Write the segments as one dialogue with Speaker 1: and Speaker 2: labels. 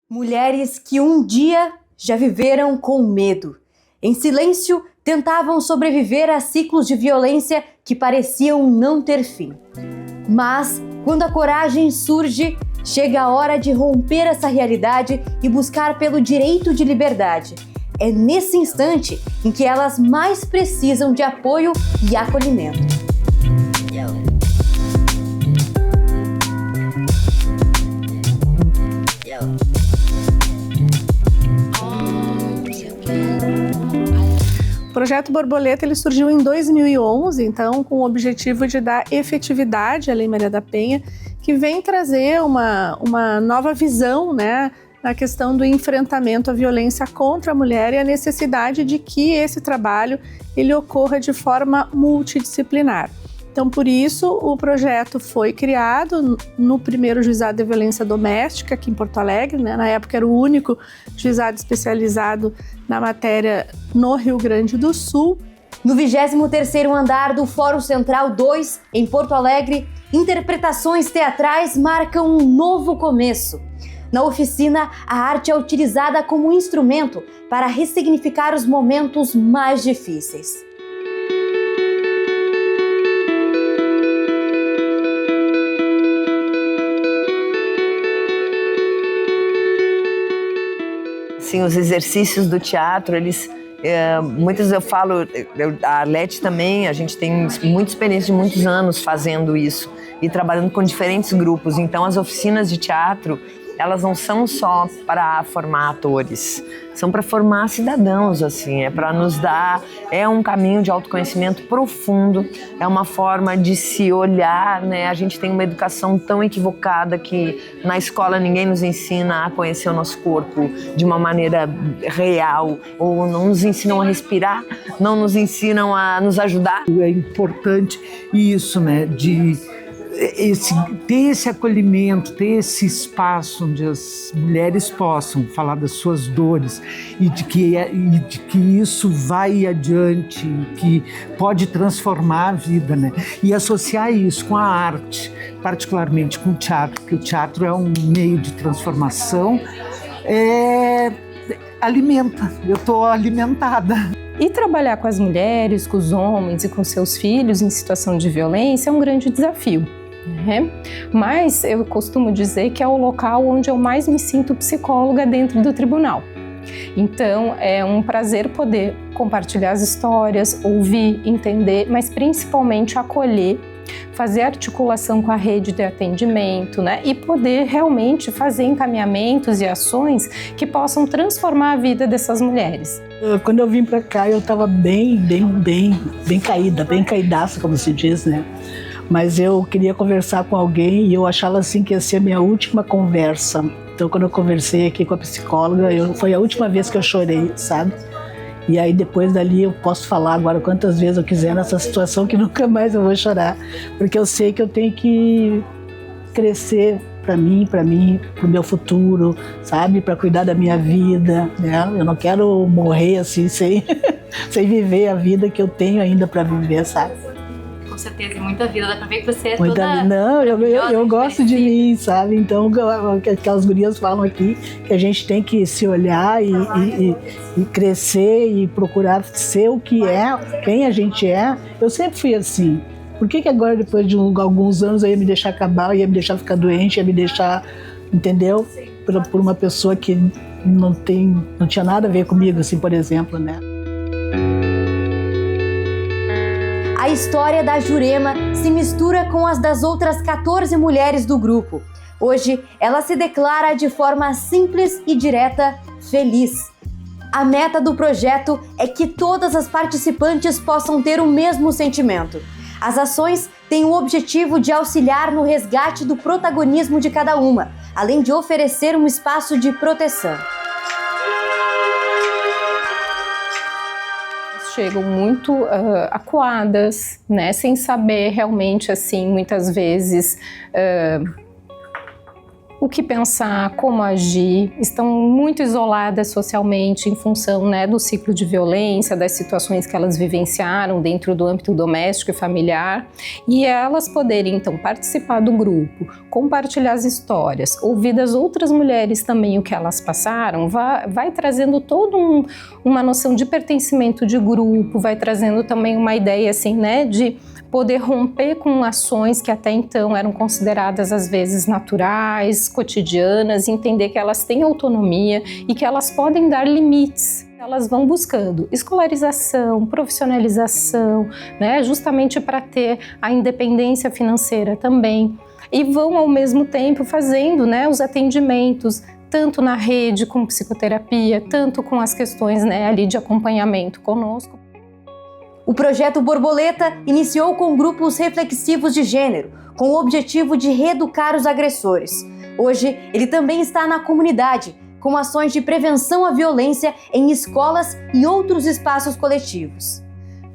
Speaker 1: Mulheres que um dia já viveram com medo. Em silêncio, tentavam sobreviver a ciclos de violência que pareciam não ter fim. Mas, quando a coragem surge, chega a hora de romper essa realidade e buscar pelo direito de liberdade. É nesse instante em que elas mais precisam de apoio e acolhimento.
Speaker 2: O Projeto Borboleta ele surgiu em 2011, então, com o objetivo de dar efetividade à Lei Maria da Penha, que vem trazer uma nova visão, né, na questão do enfrentamento à violência contra a mulher e a necessidade de que esse trabalho ele ocorra de forma multidisciplinar. Então, por isso, o projeto foi criado no primeiro juizado de violência doméstica aqui em Porto Alegre, né? Na época era o único juizado especializado na matéria no Rio Grande do Sul.
Speaker 1: No 23º andar do Fórum Central 2, em Porto Alegre, interpretações teatrais marcam um novo começo. Na oficina, a arte é utilizada como instrumento para ressignificar os momentos mais difíceis.
Speaker 3: Sim, os exercícios do teatro, muitas eu falo, a Arlete também, a gente tem muita experiência de muitos anos fazendo isso e trabalhando com diferentes grupos. Então as oficinas de teatro, elas não são só para formar atores, são para formar cidadãos, assim, é para nos dar, é um caminho de autoconhecimento profundo, é uma forma de se olhar, né? A gente tem uma educação tão equivocada que na escola ninguém nos ensina a conhecer o nosso corpo de uma maneira real, ou não nos ensinam a respirar, não nos ensinam a nos ajudar.
Speaker 4: É importante isso, né, ter esse acolhimento, ter esse espaço onde as mulheres possam falar das suas dores e de que isso vai adiante, que pode transformar a vida, né? E associar isso com a arte, particularmente com o teatro, porque o teatro é um meio de transformação, alimenta, eu estou alimentada.
Speaker 5: E trabalhar com as mulheres, com os homens e com seus filhos em situação de violência é um grande desafio. Mas eu costumo dizer que é o local onde eu mais me sinto psicóloga dentro do tribunal. Então é um prazer poder compartilhar as histórias, ouvir, entender, mas principalmente acolher, fazer articulação com a rede de atendimento, né? E poder realmente fazer encaminhamentos e ações que possam transformar a vida dessas mulheres.
Speaker 6: Quando eu vim para cá eu estava bem caída, bem caidaça, como se diz, né? Mas eu queria conversar com alguém e eu achava assim que ia ser a minha última conversa. Então quando eu conversei aqui com a psicóloga, foi a última vez que eu chorei, sabe? E aí depois dali eu posso falar agora quantas vezes eu quiser nessa situação que nunca mais eu vou chorar. Porque eu sei que eu tenho que crescer para mim, pro meu futuro, sabe? Para cuidar da minha vida, né? Eu não quero morrer assim sem viver a vida que eu tenho ainda para viver, sabe?
Speaker 7: Com certeza, e muita vida, dá pra ver que você é
Speaker 6: muita
Speaker 7: toda...
Speaker 6: Não, eu gosto de mim, sabe? Então, aquelas gurias falam aqui que a gente tem que se olhar e crescer e procurar ser o que é, quem a gente é. Eu sempre fui assim. Por que agora, depois de alguns anos, eu ia me deixar acabar, ia me deixar ficar doente, ia me deixar, entendeu? Por uma pessoa que não tinha nada a ver comigo, assim, por exemplo, né?
Speaker 1: A história da Jurema se mistura com as das outras 14 mulheres do grupo. Hoje, ela se declara de forma simples e direta feliz. A meta do projeto é que todas as participantes possam ter o mesmo sentimento. As ações têm o objetivo de auxiliar no resgate do protagonismo de cada uma, além de oferecer um espaço de proteção.
Speaker 5: Chegam muito acuadas, né, sem saber realmente, assim, muitas vezes o que pensar, como agir, estão muito isoladas socialmente em função, né, do ciclo de violência, das situações que elas vivenciaram dentro do âmbito doméstico e familiar, e elas poderem então participar do grupo, compartilhar as histórias, ouvir das outras mulheres também o que elas passaram, vai trazendo toda uma noção de pertencimento de grupo, vai trazendo também uma ideia assim, né, de poder romper com ações que até então eram consideradas às vezes naturais, cotidianas, entender que elas têm autonomia e que elas podem dar limites. Elas vão buscando escolarização, profissionalização, né, justamente para ter a independência financeira também. E vão ao mesmo tempo fazendo, né, os atendimentos, tanto na rede com psicoterapia, tanto com as questões, né, ali de acompanhamento conosco.
Speaker 1: O projeto Borboleta iniciou com grupos reflexivos de gênero, com o objetivo de reeducar os agressores. Hoje, ele também está na comunidade, com ações de prevenção à violência em escolas e outros espaços coletivos.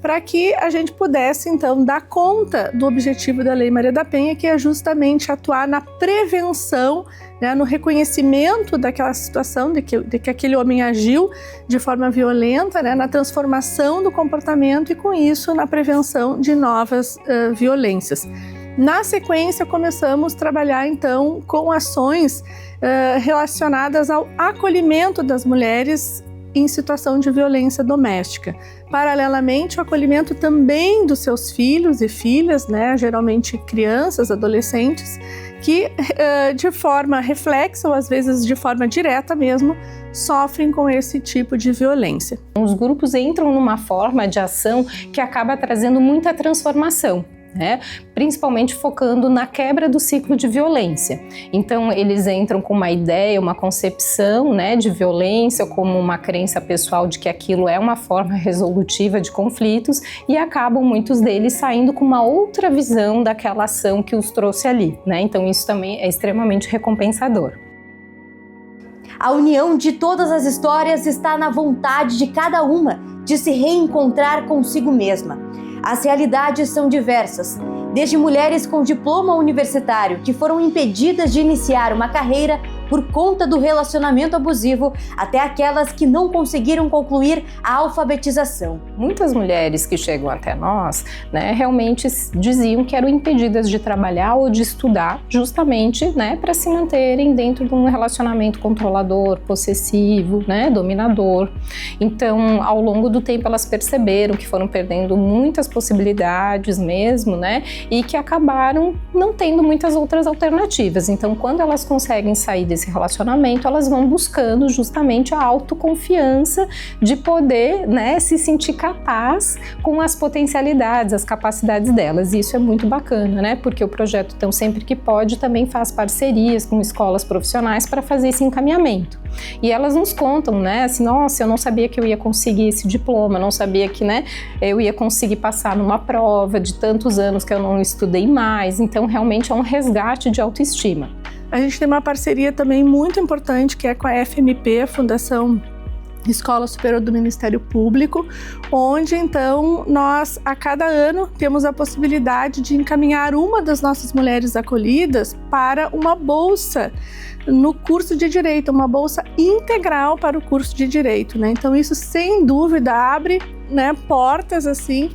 Speaker 2: Para que a gente pudesse, então, dar conta do objetivo da Lei Maria da Penha, que é justamente atuar na prevenção, né, no reconhecimento daquela situação de que aquele homem agiu de forma violenta, né, na transformação do comportamento e, com isso, na prevenção de novas violências. Na sequência, começamos a trabalhar, então, com ações relacionadas ao acolhimento das mulheres em situação de violência doméstica. Paralelamente, o acolhimento também dos seus filhos e filhas, né, geralmente crianças, adolescentes, que de forma reflexa ou às vezes de forma direta mesmo, sofrem com esse tipo de violência.
Speaker 5: Os grupos entram numa forma de ação que acaba trazendo muita transformação, né? Principalmente focando na quebra do ciclo de violência. Então eles entram com uma ideia, uma concepção, né, de violência, como uma crença pessoal de que aquilo é uma forma resolutiva de conflitos, e acabam muitos deles saindo com uma outra visão daquela ação que os trouxe ali, né? Então isso também é extremamente recompensador.
Speaker 1: A união de todas as histórias está na vontade de cada uma de se reencontrar consigo mesma. As realidades são diversas, desde mulheres com diploma universitário que foram impedidas de iniciar uma carreira por conta do relacionamento abusivo, até aquelas que não conseguiram concluir a alfabetização.
Speaker 5: Muitas mulheres que chegam até nós, né, realmente diziam que eram impedidas de trabalhar ou de estudar, justamente, né, para se manterem dentro de um relacionamento controlador, possessivo, né, dominador. Então, ao longo do tempo, elas perceberam que foram perdendo muitas possibilidades mesmo, né, e que acabaram não tendo muitas outras alternativas. Então, quando elas conseguem sair desse relacionamento, elas vão buscando justamente a autoconfiança de poder, né, se sentir capaz com as potencialidades, as capacidades delas. E isso é muito bacana, né, porque o projeto, então, sempre que pode, também faz parcerias com escolas profissionais para fazer esse encaminhamento. E elas nos contam, né, assim, nossa, eu não sabia que eu ia conseguir esse diploma, não sabia que, né, eu ia conseguir passar numa prova de tantos anos que eu não estudei mais. Então, realmente é um resgate de autoestima.
Speaker 2: A gente tem uma parceria também muito importante, que é com a FMP, a Fundação Escola Superior do Ministério Público, onde então nós a cada ano temos a possibilidade de encaminhar uma das nossas mulheres acolhidas para uma bolsa no curso de Direito, uma bolsa integral para o curso de Direito, né? Então isso sem dúvida abre, né, portas assim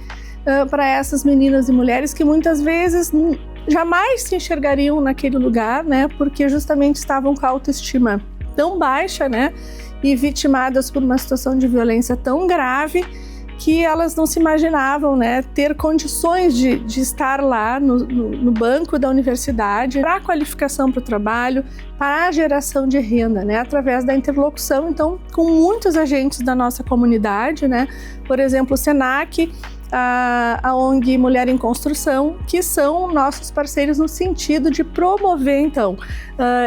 Speaker 2: para essas meninas e mulheres que muitas vezes jamais se enxergariam naquele lugar, né? Porque justamente estavam com a autoestima tão baixa, né? E vitimadas por uma situação de violência tão grave que elas não se imaginavam, né, ter condições de estar lá no banco da universidade para a qualificação para o trabalho, para a geração de renda, né, através da interlocução, então, com muitos agentes da nossa comunidade, né, por exemplo, o SENAC, a ONG Mulher em Construção, que são nossos parceiros no sentido de promover, então,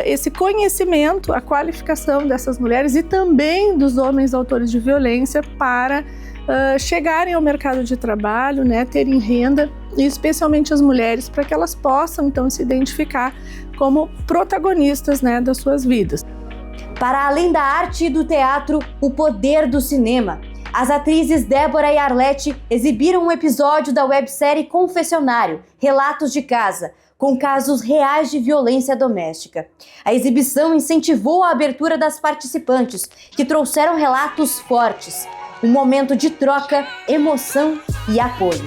Speaker 2: esse conhecimento, a qualificação dessas mulheres e também dos homens autores de violência para chegarem ao mercado de trabalho, né, terem renda, e especialmente as mulheres, para que elas possam, então, se identificar como protagonistas, né, das suas vidas.
Speaker 1: Para além da arte e do teatro, o poder do cinema. As atrizes Débora e Arlete exibiram um episódio da websérie Confessionário, Relatos de Casa, com casos reais de violência doméstica. A exibição incentivou a abertura das participantes, que trouxeram relatos fortes. Um momento de troca, emoção e apoio.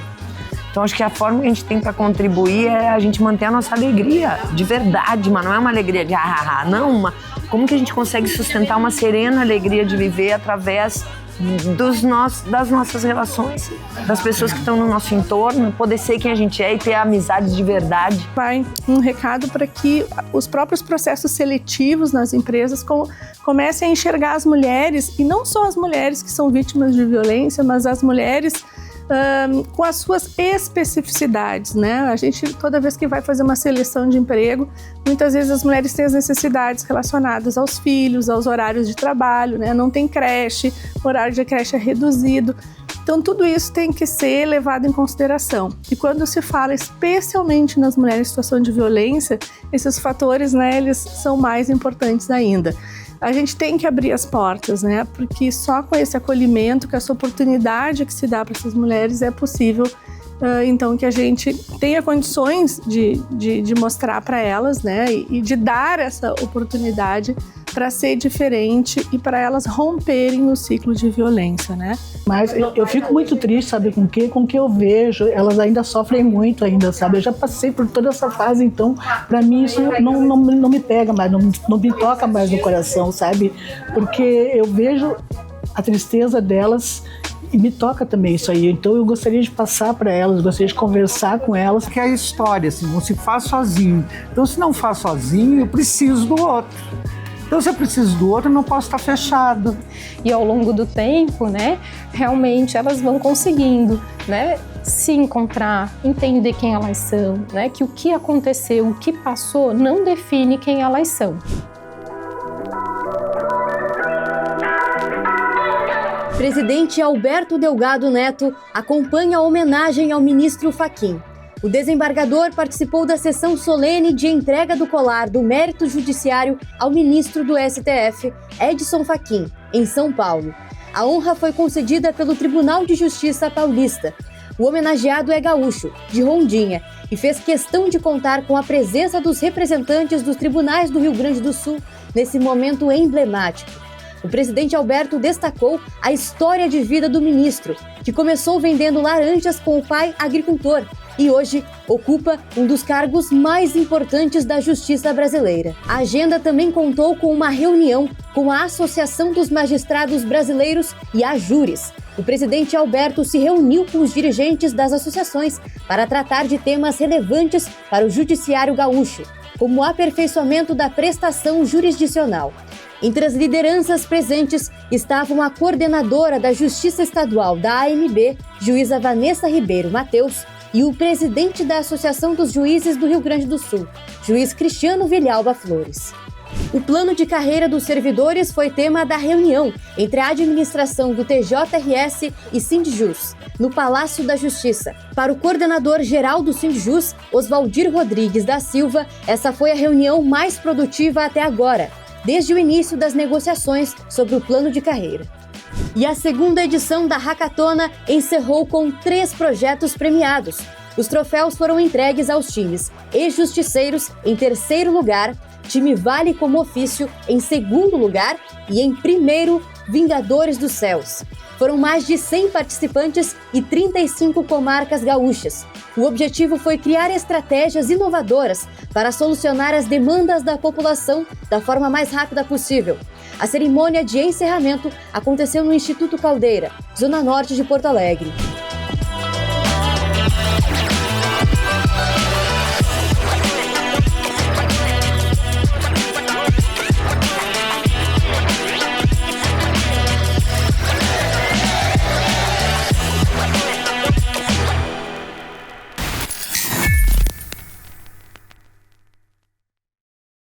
Speaker 3: Então, acho que a forma que a gente tem para contribuir é a gente manter a nossa alegria, de verdade, mas não é uma alegria de não, como que a gente consegue sustentar uma serena alegria de viver através das nossas relações, das pessoas que estão no nosso entorno, poder ser quem a gente é e ter amizades de verdade.
Speaker 2: Vai um recado para que os próprios processos seletivos nas empresas comecem a enxergar as mulheres, e não só as mulheres que são vítimas de violência, mas as mulheres com as suas especificidades, né? A gente, toda vez que vai fazer uma seleção de emprego, muitas vezes as mulheres têm as necessidades relacionadas aos filhos, aos horários de trabalho, né? Não tem creche, o horário de creche é reduzido. Então, tudo isso tem que ser levado em consideração. E quando se fala especialmente nas mulheres em situação de violência, esses fatores, né, eles são mais importantes ainda. A gente tem que abrir as portas, né? Porque só com esse acolhimento, com essa oportunidade que se dá para essas mulheres, é possível, então, que a gente tenha condições de mostrar para elas, né? E de dar essa oportunidade para ser diferente e para elas romperem o ciclo de violência, né?
Speaker 6: Mas eu fico muito triste, sabe, com o que eu vejo, elas ainda sofrem muito ainda, sabe? Eu já passei por toda essa fase, então, para mim isso não me pega mais, não me toca mais no coração, sabe? Porque eu vejo a tristeza delas e me toca também isso aí. Então eu gostaria de passar para elas, gostaria de conversar com elas.
Speaker 4: Que é a história, assim, não se faz sozinho. Então, se não faz sozinho, eu preciso do outro. Então, se eu preciso do outro, eu não posso estar fechado.
Speaker 5: E ao longo do tempo, né, realmente elas vão conseguindo, né, se encontrar, entender quem elas são, né, que o que aconteceu, o que passou, não define quem elas são.
Speaker 1: Presidente Alberto Delgado Neto acompanha a homenagem ao ministro Fachin. O desembargador participou da sessão solene de entrega do colar do Mérito Judiciário ao ministro do STF, Edson Fachin, em São Paulo. A honra foi concedida pelo Tribunal de Justiça Paulista. O homenageado é gaúcho, de Rondinha, e fez questão de contar com a presença dos representantes dos tribunais do Rio Grande do Sul nesse momento emblemático. O presidente Alberto destacou a história de vida do ministro, que começou vendendo laranjas com o pai agricultor e hoje ocupa um dos cargos mais importantes da justiça brasileira. A agenda também contou com uma reunião com a Associação dos Magistrados Brasileiros e a Júris. O presidente Alberto se reuniu com os dirigentes das associações para tratar de temas relevantes para o judiciário gaúcho, como o aperfeiçoamento da prestação jurisdicional. Entre as lideranças presentes estavam a coordenadora da Justiça Estadual da AMB, juíza Vanessa Ribeiro Mateus, e o presidente da Associação dos Juízes do Rio Grande do Sul, juiz Cristiano Villalba Flores. O plano de carreira dos servidores foi tema da reunião entre a administração do TJRS e Sindjus, no Palácio da Justiça. Para o coordenador-geral do Sindjus, Oswaldir Rodrigues da Silva, essa foi a reunião mais produtiva até agora, desde o início das negociações sobre o plano de carreira. E a segunda edição da Hackatona encerrou com 3 projetos premiados. Os troféus foram entregues aos times E-Justiceiros em 3º lugar, time Vale como Ofício em 2º lugar e em 1º, Vingadores dos Céus. Foram mais de 100 participantes e 35 comarcas gaúchas. O objetivo foi criar estratégias inovadoras para solucionar as demandas da população da forma mais rápida possível. A cerimônia de encerramento aconteceu no Instituto Caldeira, zona norte de Porto Alegre.